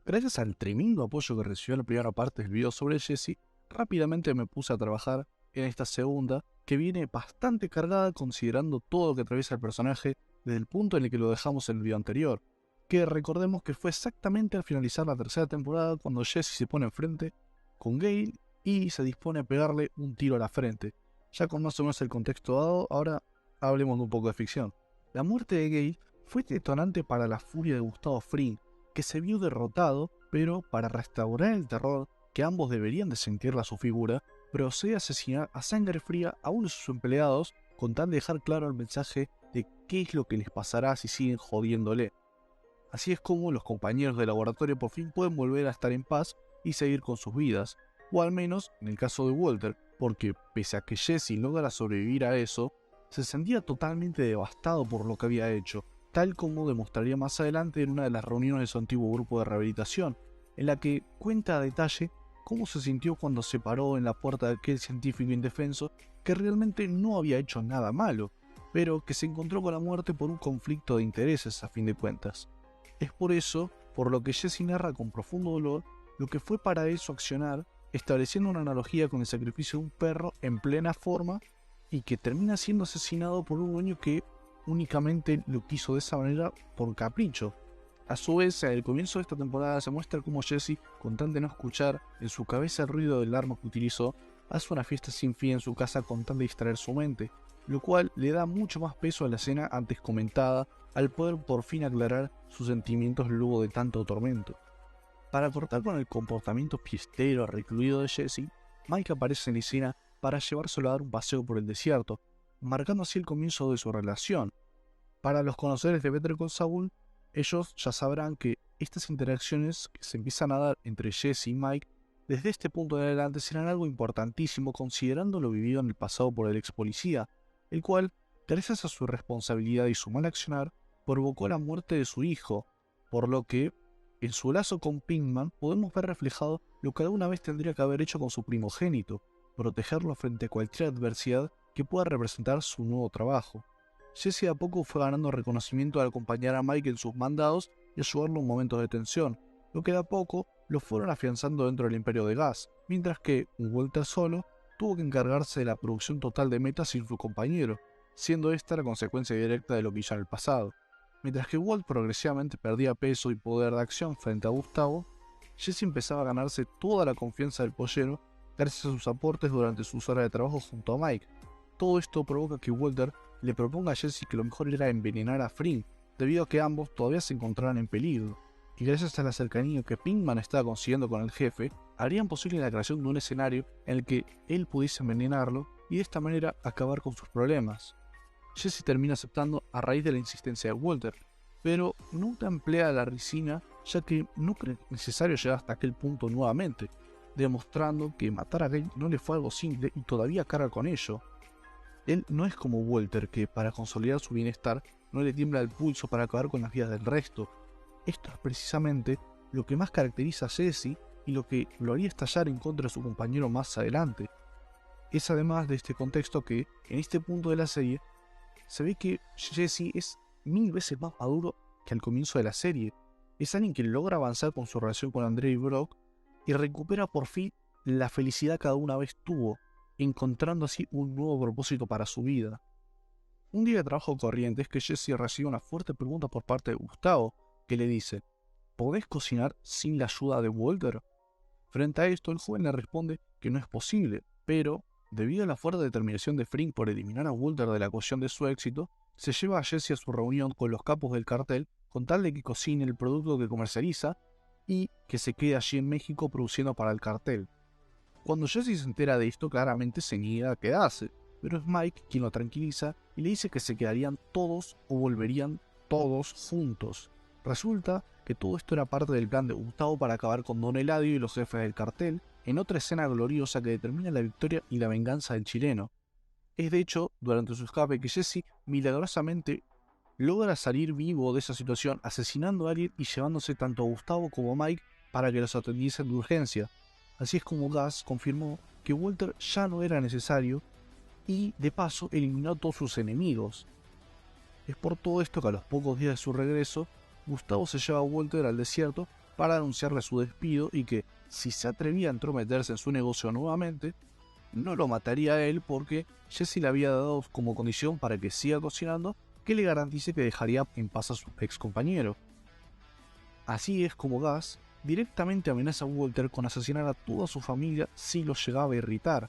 Gracias al tremendo apoyo que recibió en la primera parte del video sobre Jesse, rápidamente me puse a trabajar en esta segunda, que viene bastante cargada considerando todo lo que atraviesa el personaje desde el punto en el que lo dejamos en el video anterior, que recordemos que fue exactamente al finalizar la tercera temporada cuando Jesse se pone enfrente con Gale y se dispone a pegarle un tiro a la frente. Ya con más o menos el contexto dado, ahora hablemos de un poco de ficción. La muerte de Gale fue detonante para la furia de Gustavo Fring, que se vio derrotado, pero para restaurar el terror que ambos deberían de sentirle a su figura, procede a asesinar a sangre fría a uno de sus empleados con tal de dejar claro el mensaje de qué es lo que les pasará si siguen jodiéndole. Así es como los compañeros de laboratorio por fin pueden volver a estar en paz y seguir con sus vidas, o al menos en el caso de Walter, porque pese a que Jesse logra sobrevivir a eso, se sentía totalmente devastado por lo que había hecho, tal como demostraría más adelante en una de las reuniones de su antiguo grupo de rehabilitación, en la que cuenta a detalle cómo se sintió cuando se paró en la puerta de aquel científico indefenso que realmente no había hecho nada malo, pero que se encontró con la muerte por un conflicto de intereses a fin de cuentas. Es por eso, por lo que Jesse narra con profundo dolor, lo que fue para él su accionar, estableciendo una analogía con el sacrificio de un perro en plena forma y que termina siendo asesinado por un dueño que únicamente lo quiso de esa manera por capricho. A su vez, al comienzo de esta temporada se muestra cómo Jesse, con tal de no escuchar en su cabeza el ruido del arma que utilizó, hace una fiesta sin fin en su casa con tal de distraer su mente, lo cual le da mucho más peso a la escena antes comentada, al poder por fin aclarar sus sentimientos luego de tanto tormento. Para cortar con el comportamiento fiestero recluido de Jesse, Mike aparece en la escena para llevárselo a dar un paseo por el desierto, marcando así el comienzo de su relación. Para los conocedores de Better Call Saul, ellos ya sabrán que estas interacciones que se empiezan a dar entre Jesse y Mike desde este punto en adelante serán algo importantísimo considerando lo vivido en el pasado por el ex policía, el cual, gracias a su responsabilidad y su mal accionar, provocó la muerte de su hijo, por lo que, en su lazo con Pinkman, podemos ver reflejado lo que alguna vez tendría que haber hecho con su primogénito, protegerlo frente a cualquier adversidad que pueda representar su nuevo trabajo. Jesse a poco fue ganando reconocimiento al acompañar a Mike en sus mandados y ayudarlo en momentos de tensión, lo que de a poco lo fueron afianzando dentro del imperio de gas, mientras que Walter solo tuvo que encargarse de la producción total de Meta sin su compañero, siendo esta la consecuencia directa de lo que hizo en el pasado. Mientras que Walt progresivamente perdía peso y poder de acción frente a Gustavo, Jesse empezaba a ganarse toda la confianza del pollero gracias a sus aportes durante sus horas de trabajo junto a Mike. Todo esto provoca que Walter le proponga a Jesse que lo mejor era envenenar a Fring, debido a que ambos todavía se encontraban en peligro, y gracias a la cercanía que Pinkman estaba consiguiendo con el jefe, harían posible la creación de un escenario en el que él pudiese envenenarlo y de esta manera acabar con sus problemas. Jesse termina aceptando a raíz de la insistencia de Walter, pero nunca emplea la ricina ya que no cree necesario llegar hasta aquel punto nuevamente, demostrando que matar a Gale no le fue algo simple y todavía carga con ello. Él no es como Walter, que para consolidar su bienestar no le tiembla el pulso para acabar con las vidas del resto. Esto es precisamente lo que más caracteriza a Jesse y lo que lo haría estallar en contra de su compañero más adelante. Es además de este contexto que, en este punto de la serie, se ve que Jesse es 1000 veces más maduro que al comienzo de la serie. Es alguien que logra avanzar con su relación con Andrea y Brock y recupera por fin la felicidad que alguna vez tuvo, encontrando así un nuevo propósito para su vida. Un día de trabajo corriente es que Jesse recibe una fuerte pregunta por parte de Gustavo, que le dice: ¿podés cocinar sin la ayuda de Walter? Frente a esto, el joven le responde que no es posible, pero, debido a la fuerte determinación de Frink por eliminar a Walter de la ecuación de su éxito, se lleva a Jesse a su reunión con los capos del cartel con tal de que cocine el producto que comercializa y que se quede allí en México produciendo para el cartel. Cuando Jesse se entera de esto, claramente se niega a quedarse, pero es Mike quien lo tranquiliza y le dice que se quedarían todos o volverían todos juntos. Resulta que todo esto era parte del plan de Gustavo para acabar con Don Eladio y los jefes del cartel, en otra escena gloriosa que determina la victoria y la venganza del chileno. Es de hecho durante su escape que Jesse milagrosamente logra salir vivo de esa situación asesinando a alguien y llevándose tanto a Gustavo como a Mike para que los atendiesen de urgencia. Así es como Gus confirmó que Walter ya no era necesario y, de paso, eliminó a todos sus enemigos. Es por todo esto que a los pocos días de su regreso, Gustavo se lleva a Walter al desierto para anunciarle su despido y que, si se atrevía a entrometerse en su negocio nuevamente, no lo mataría a él porque Jesse le había dado como condición para que siga cocinando que le garantice que dejaría en paz a su ex compañero. Así es como Gus directamente amenaza a Walter con asesinar a toda su familia si lo llegaba a irritar,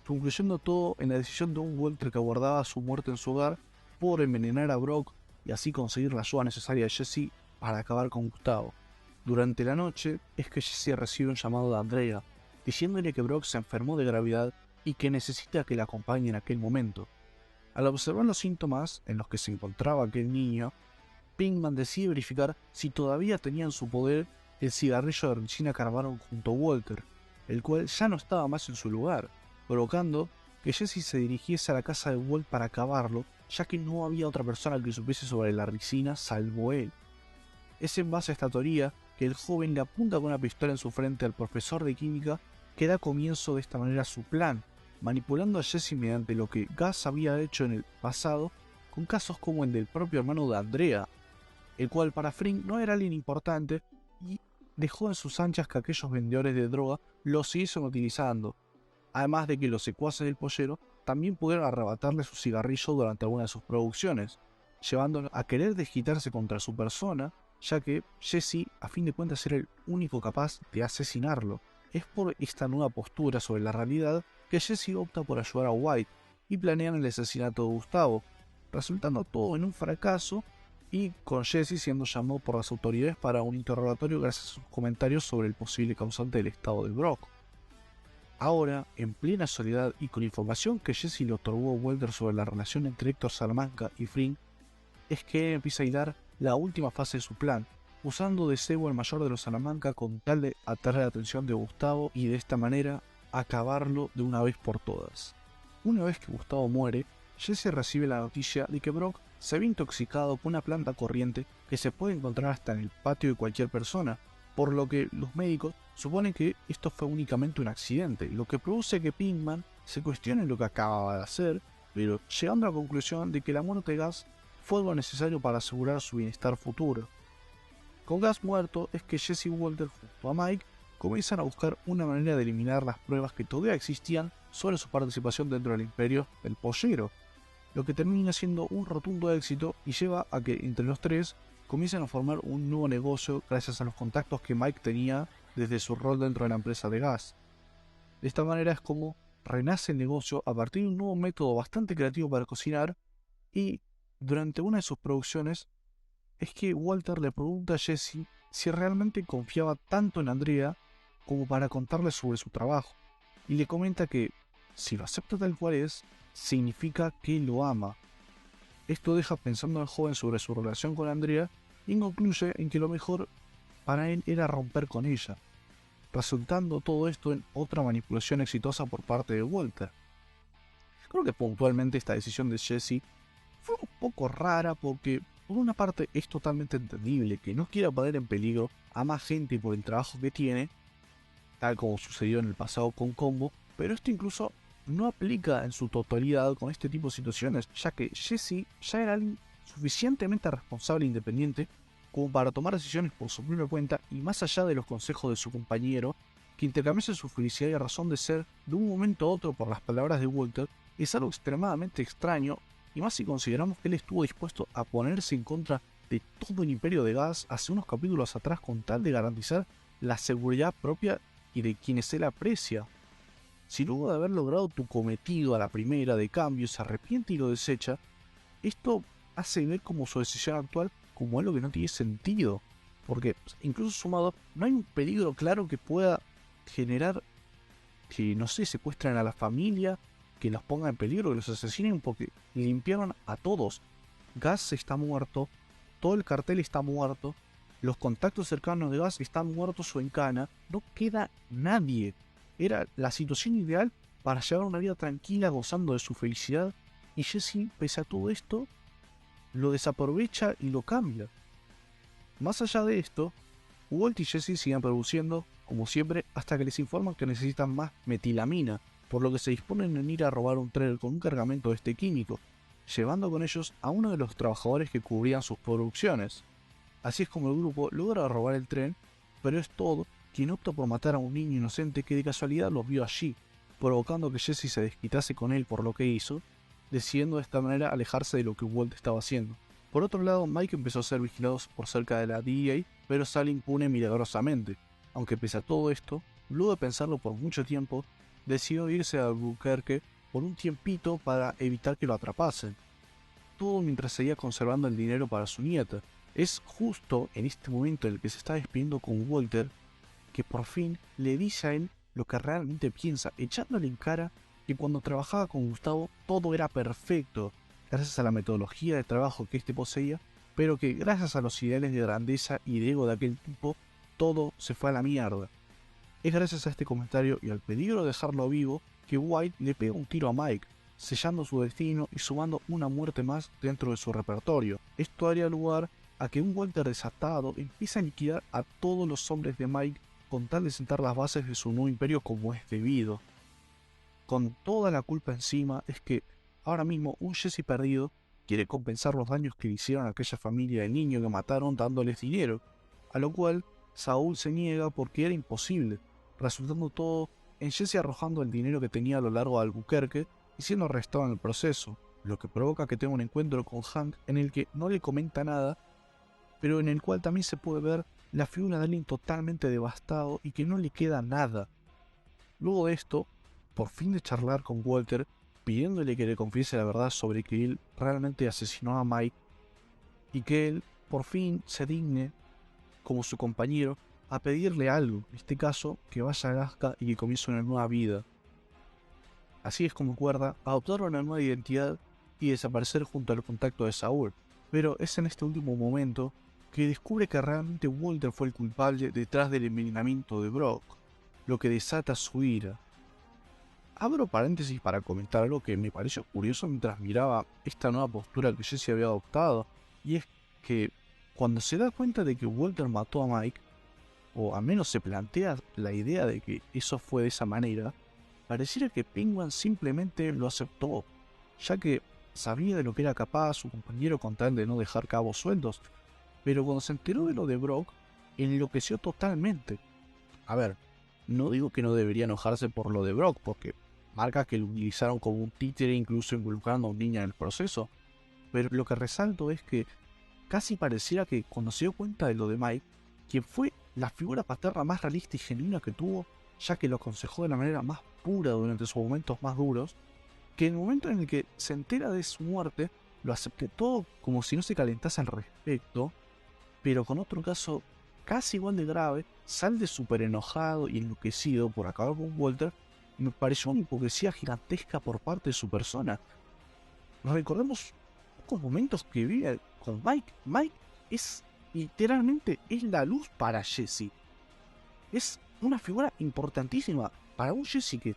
concluyendo todo en la decisión de un Walter que aguardaba su muerte en su hogar por envenenar a Brock y así conseguir la ayuda necesaria de Jesse para acabar con Gustavo. Durante la noche es que Jesse recibe un llamado de Andrea, diciéndole que Brock se enfermó de gravedad y que necesita que la acompañe en aquel momento. Al observar los síntomas en los que se encontraba aquel niño, Pinkman decide verificar si todavía tenía en su poder el cigarrillo de Regina Carvalho junto a Walter, el cual ya no estaba más en su lugar, provocando que Jesse se dirigiese a la casa de Walt para acabarlo, ya que no había otra persona que supiese sobre la ricina salvo él. Es en base a esta teoría que el joven le apunta con una pistola en su frente al profesor de química, que da comienzo de esta manera a su plan, manipulando a Jesse mediante lo que Gus había hecho en el pasado con casos como el del propio hermano de Andrea, el cual para Frink no era alguien importante y dejó en sus anchas que aquellos vendedores de droga lo siguiesen utilizando, además de que los secuaces del pollero también pudieron arrebatarle su cigarrillo durante alguna de sus producciones, llevándolo a querer desquitarse contra su persona, ya que Jesse a fin de cuentas era el único capaz de asesinarlo. Es por esta nueva postura sobre la realidad que Jesse opta por ayudar a White y planean el asesinato de Gustavo, resultando todo en un fracaso y con Jesse siendo llamado por las autoridades para un interrogatorio gracias a sus comentarios sobre el posible causante del estado de Brock. Ahora, en plena soledad y con información que Jesse le otorgó a Walter sobre la relación entre Héctor Salamanca y Frink, es que él empieza a hilar la última fase de su plan, usando de cebo el mayor de los Salamanca con tal de atraer la atención de Gustavo y de esta manera acabarlo de una vez por todas. Una vez que Gustavo muere, Jesse recibe la noticia de que Brock se había intoxicado con una planta corriente que se puede encontrar hasta en el patio de cualquier persona, por lo que los médicos suponen que esto fue únicamente un accidente, lo que produce que Pinkman se cuestione lo que acababa de hacer, pero llegando a la conclusión de que la muerte de Gus fue algo necesario para asegurar su bienestar futuro. Con Gus muerto es que Jesse y Walter junto a Mike comienzan a buscar una manera de eliminar las pruebas que todavía existían sobre su participación dentro del imperio del pollero, lo que termina siendo un rotundo éxito y lleva a que entre los tres comiencen a formar un nuevo negocio gracias a los contactos que Mike tenía desde su rol dentro de la empresa de Gus. De esta manera es como renace el negocio a partir de un nuevo método bastante creativo para cocinar y durante una de sus producciones es que Walter le pregunta a Jesse si realmente confiaba tanto en Andrea como para contarle sobre su trabajo, y le comenta que si lo acepta tal cual es, significa que lo ama. Esto deja pensando al joven sobre su relación con Andrea y concluye en que lo mejor para él era romper con ella, resultando todo esto en otra manipulación exitosa por parte de Walter. Creo que puntualmente esta decisión de Jesse fue un poco rara porque por una parte es totalmente entendible que no quiera poner en peligro a más gente por el trabajo que tiene, tal como sucedió en el pasado con Combo, pero esto incluso no aplica en su totalidad con este tipo de situaciones, ya que Jesse ya era alguien suficientemente responsable e independiente como para tomar decisiones por su propia cuenta y más allá de los consejos de su compañero, que intercambiase su felicidad y razón de ser de un momento a otro por las palabras de Walter, es algo extremadamente extraño, y más si consideramos que él estuvo dispuesto a ponerse en contra de todo el imperio de Gus hace unos capítulos atrás con tal de garantizar la seguridad propia y de quienes él aprecia. Si luego de haber logrado tu cometido a la primera de cambio se arrepiente y lo desecha, esto hace ver como su decisión actual como algo que no tiene sentido, porque incluso sumado no hay un peligro claro que pueda generar que, no sé, secuestren a la familia, que los pongan en peligro, que los asesinen, porque limpiaron a todos. Gus está muerto, todo el cartel está muerto, los contactos cercanos de Gus están muertos o en cana, no queda nadie. Era la situación ideal para llevar una vida tranquila gozando de su felicidad, y Jesse, pese a todo esto, lo desaprovecha y lo cambia. Más allá de esto, Walt y Jesse siguen produciendo, como siempre, hasta que les informan que necesitan más metilamina, por lo que se disponen en ir a robar un tren con un cargamento de este químico, llevando con ellos a uno de los trabajadores que cubrían sus producciones. Así es como el grupo logra robar el tren pero es Todd quien opta por matar a un niño inocente que de casualidad los vio allí, provocando que Jesse se desquitase con él por lo que hizo, decidiendo de esta manera alejarse de lo que Walt estaba haciendo. Por otro lado, Mike empezó a ser vigilado por cerca de la DEA, pero sale impune milagrosamente, aunque pese a todo esto, luego de pensarlo por mucho tiempo, decidió irse a Albuquerque por un tiempito para evitar que lo atrapasen, todo mientras seguía conservando el dinero para su nieta. Es justo en este momento en el que se está despidiendo con Walter que por fin le dice a él lo que realmente piensa, echándole en cara que cuando trabajaba con Gustavo todo era perfecto, gracias a la metodología de trabajo que éste poseía, pero que gracias a los ideales de grandeza y de ego de aquel tipo, todo se fue a la mierda. Es gracias a este comentario y al peligro de dejarlo vivo que White le pega un tiro a Mike, sellando su destino y sumando una muerte más dentro de su repertorio. Esto daría lugar a que un Walter desatado empiece a liquidar a todos los hombres de Mike con tal de sentar las bases de su nuevo imperio como es debido. Con toda la culpa encima es que ahora mismo un Jesse perdido quiere compensar los daños que le hicieron a aquella familia de niños que mataron dándoles dinero, a lo cual Saúl se niega porque era imposible, resultando todo en Jesse arrojando el dinero que tenía a lo largo de Albuquerque y siendo arrestado en el proceso, lo que provoca que tenga un encuentro con Hank en el que no le comenta nada, pero en el cual también se puede ver la figura de alguien totalmente devastado y que no le queda nada. Luego de esto, por fin de charlar con Walter, pidiéndole que le confiese la verdad sobre que él realmente asesinó a Mike y que él por fin se digne, como su compañero, a pedirle algo, en este caso que vaya a Alaska y que comience una nueva vida. Así es como acuerda adoptar una nueva identidad y desaparecer junto al contacto de Saúl, pero es en este último momento que descubre que realmente Walter fue el culpable detrás del envenenamiento de Brock, lo que desata su ira. Abro paréntesis para comentar algo que me pareció curioso mientras miraba esta nueva postura que Jesse había adoptado, y es que cuando se da cuenta de que Walter mató a Mike, o al menos se plantea la idea de que eso fue de esa manera, pareciera que Penguin simplemente lo aceptó, ya que sabía de lo que era capaz su compañero con tal de no dejar cabos sueltos, pero cuando se enteró de lo de Brock, enloqueció totalmente. A ver, no digo que no debería enojarse por lo de Brock, porque marca que lo utilizaron como un títere incluso involucrando a un niño en el proceso, pero lo que resalto es que casi pareciera que cuando se dio cuenta de lo de Mike, quien fue la figura paterna más realista y genuina que tuvo, ya que lo aconsejó de la manera más pura durante sus momentos más duros, que en el momento en el que se entera de su muerte, lo aceptó como si no se calentase al respecto, pero con otro caso casi igual de grave, sale súper enojado y enloquecido por acabar con Walter, y me pareció una hipocresía gigantesca por parte de su persona. Recordemos pocos momentos que vive con Mike. Mike es literalmente es la luz para Jesse. Es una figura importantísima para un Jesse que,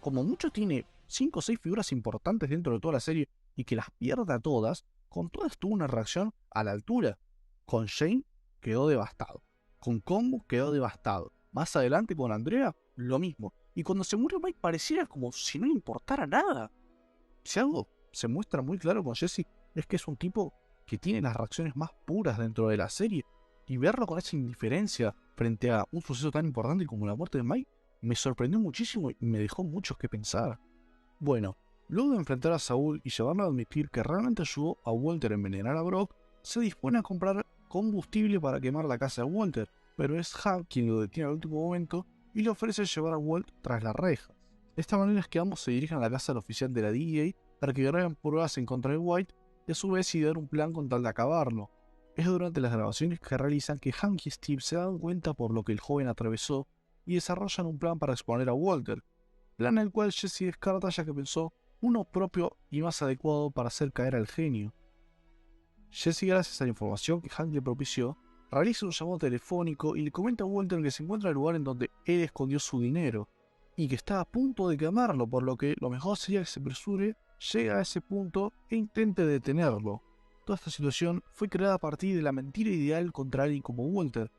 como mucho, tiene 5 o 6 figuras importantes dentro de toda la serie y que las pierda todas. Con todas tuvo una reacción a la altura. Con Shane quedó devastado. Con Congo quedó devastado. Más adelante con Andrea, lo mismo. Y cuando se murió Mike pareciera como si no le importara nada. Si algo se muestra muy claro con Jesse es que es un tipo que tiene las reacciones más puras dentro de la serie. Y verlo con esa indiferencia frente a un suceso tan importante como la muerte de Mike me sorprendió muchísimo y me dejó mucho que pensar. Bueno, luego de enfrentar a Saúl y llevarlo a admitir que realmente ayudó a Walter a envenenar a Brock, se dispone a comprar combustible para quemar la casa de Walter, pero es Hank quien lo detiene al último momento y le ofrece llevar a Walt tras las rejas. De esta manera es que ambos se dirigen a la casa del oficial de la DEA para que graben pruebas en contra de White y a su vez idear un plan con tal de acabarlo. Es durante las grabaciones que realizan que Hank y Steve se dan cuenta por lo que el joven atravesó y desarrollan un plan para exponer a Walter, plan el cual Jesse descarta ya que pensó uno propio y más adecuado para hacer caer al genio. Jesse, gracias a la información que Hank le propició, realiza un llamado telefónico y le comenta a Walter que se encuentra en el lugar en donde él escondió su dinero y que está a punto de quemarlo, por lo que lo mejor sería que se apresure, llegue a ese punto e intente detenerlo. Toda esta situación fue creada a partir de la mentira ideal contra alguien como Walter,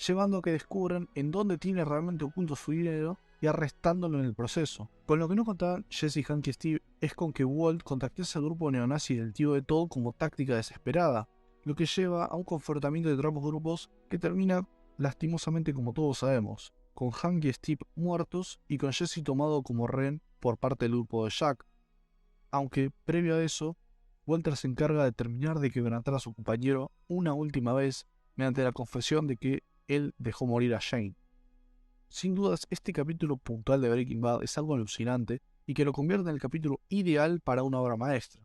llevando a que descubran en dónde tiene realmente oculto su dinero y arrestándolo en el proceso. Con lo que no contaban Jesse, Hank y Steve es con que Walt contactase al grupo neonazi del tío de Todd como táctica desesperada, lo que lleva a un confrontamiento de ambos grupos que termina lastimosamente como todos sabemos, con Hank y Steve muertos y con Jesse tomado como rehén por parte del grupo de Jack, aunque previo a eso, Walter se encarga de terminar de quebrantar a su compañero una última vez mediante la confesión de que él dejó morir a Jane. Sin dudas, este capítulo puntual de Breaking Bad es algo alucinante y que lo convierte en el capítulo ideal para una obra maestra.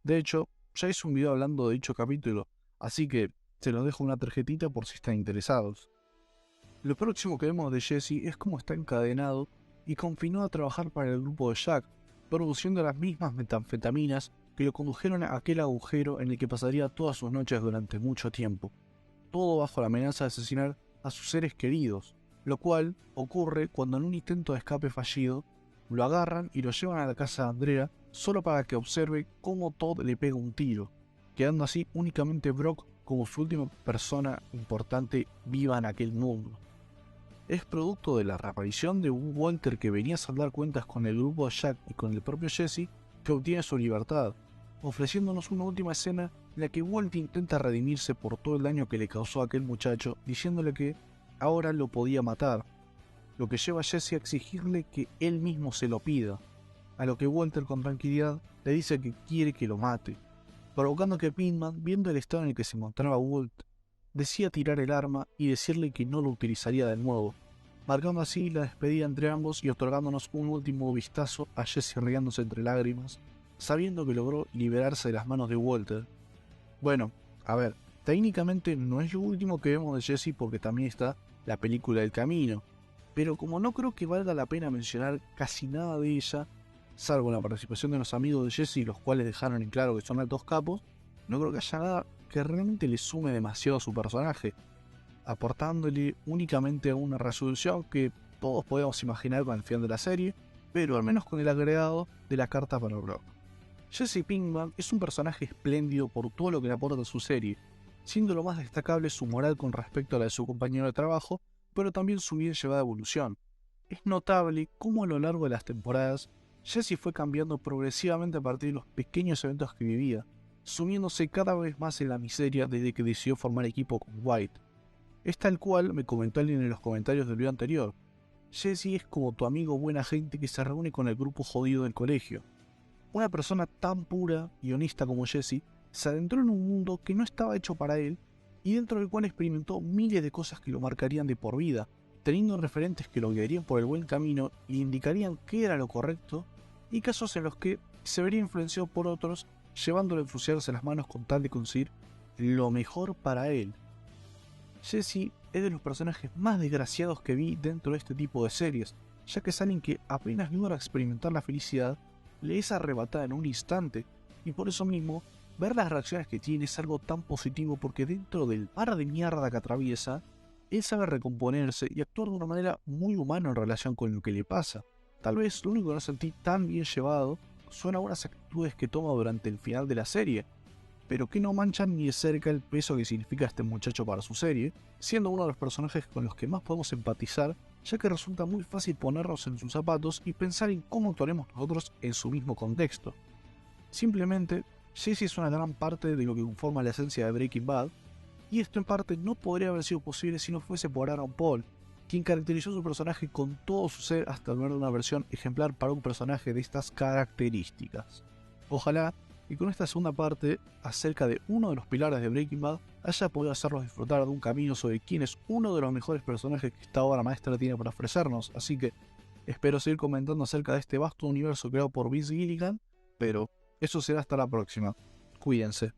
De hecho, ya hice un video hablando de dicho capítulo, así que se los dejo una tarjetita por si están interesados. Lo próximo que vemos de Jesse es cómo está encadenado y confinado a trabajar para el grupo de Jack, produciendo las mismas metanfetaminas que lo condujeron a aquel agujero en el que pasaría todas sus noches durante mucho tiempo, todo bajo la amenaza de asesinar a sus seres queridos, lo cual ocurre cuando en un intento de escape fallido, lo agarran y lo llevan a la casa de Andrea solo para que observe cómo Todd le pega un tiro, quedando así únicamente Brock como su última persona importante viva en aquel mundo. Es producto de la reaparición de un Walter que venía a saldar cuentas con el grupo de Jack y con el propio Jesse que obtiene su libertad, ofreciéndonos una última escena en la que Walt intenta redimirse por todo el daño que le causó a aquel muchacho, diciéndole que ahora lo podía matar, lo que lleva a Jesse a exigirle que él mismo se lo pida, a lo que Walter con tranquilidad le dice que quiere que lo mate, provocando que Pittman, viendo el estado en el que se encontraba Walt, decida tirar el arma y decirle que no lo utilizaría de nuevo, marcando así la despedida entre ambos y otorgándonos un último vistazo a Jesse riéndose entre lágrimas, sabiendo que logró liberarse de las manos de Walter. Bueno, a ver, técnicamente no es lo último que vemos de Jesse porque también está la película El Camino, pero como no creo que valga la pena mencionar casi nada de ella, salvo la participación de los amigos de Jesse, los cuales dejaron en claro que son altos capos, no creo que haya nada que realmente le sume demasiado a su personaje, aportándole únicamente una resolución que todos podemos imaginar con el final de la serie, pero al menos con el agregado de la carta para Brock. Jesse Pinkman es un personaje espléndido por todo lo que le aporta a su serie, siendo lo más destacable su moral con respecto a la de su compañero de trabajo, pero también su bien llevada evolución. Es notable cómo a lo largo de las temporadas, Jesse fue cambiando progresivamente a partir de los pequeños eventos que vivía, sumiéndose cada vez más en la miseria desde que decidió formar equipo con White. Es tal cual me comentó alguien en los comentarios del video anterior. Jesse es como tu amigo buena gente que se reúne con el grupo jodido del colegio. Una persona tan pura y honesta como Jesse se adentró en un mundo que no estaba hecho para él y dentro del cual experimentó miles de cosas que lo marcarían de por vida, teniendo referentes que lo guiarían por el buen camino y le indicarían qué era lo correcto, y casos en los que se vería influenciado por otros, llevándolo a ensuciarse las manos con tal de conseguir lo mejor para él. Jesse es de los personajes más desgraciados que vi dentro de este tipo de series, ya que es alguien que apenas logra experimentar la felicidad, le es arrebatada en un instante, y por eso mismo, ver las reacciones que tiene es algo tan positivo porque dentro del mar de mierda que atraviesa, él sabe recomponerse y actuar de una manera muy humana en relación con lo que le pasa. Tal vez lo único que no sentí tan bien llevado son algunas actitudes que toma durante el final de la serie, pero que no manchan ni de cerca el peso que significa este muchacho para su serie, siendo uno de los personajes con los que más podemos empatizar, ya que resulta muy fácil ponernos en sus zapatos y pensar en cómo actuaremos nosotros en su mismo contexto. Simplemente, Jesse es una gran parte de lo que conforma la esencia de Breaking Bad, y esto en parte no podría haber sido posible si no fuese por Aaron Paul, quien caracterizó a su personaje con todo su ser hasta lograr una versión ejemplar para un personaje de estas características. Ojalá y con esta segunda parte acerca de uno de los pilares de Breaking Bad haya podido hacerlos disfrutar de un camino sobre quién es uno de los mejores personajes que esta obra maestra tiene para ofrecernos, así que espero seguir comentando acerca de este vasto universo creado por Vince Gilligan, pero eso será hasta la próxima. Cuídense.